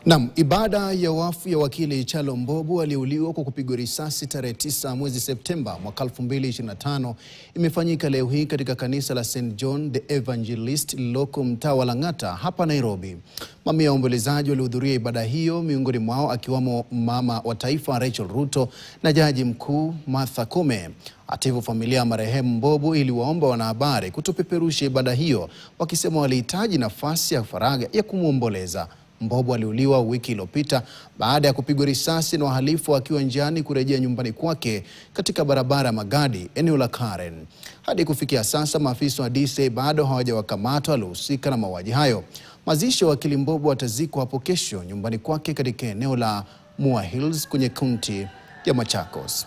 Naam, ibada ya wafu ya wakili Chalo Mbobu aliyeuliwa kwa kupigwa risasi tarehe 9 mwezi Septemba mwaka 2025 imefanyika leo hii katika kanisa la St. John the Evangelist lililoko mtaa wa Lang'ata hapa Nairobi. Mamia ya waombolezaji walihudhuria ibada hiyo, miongoni mwao akiwamo mama wa taifa Rachel Ruto na jaji mkuu Martha Koome. Hata hivyo, familia ya marehemu Mbobu iliwaomba wanahabari kutopeperusha ibada hiyo, wakisema walihitaji nafasi ya faragha ya kumwomboleza. Mbobu aliuliwa wiki iliyopita baada ya kupigwa risasi na wahalifu akiwa njiani kurejea nyumbani kwake katika barabara ya Magadi, eneo la Karen. Hadi kufikia sasa, maafisa wa DCI bado hawajawakamata waliohusika na mauaji hayo. Mazishi ya wakili Mbobu atazikwa hapo kesho nyumbani kwake katika eneo la Moore Hills kwenye kaunti ya Machakos.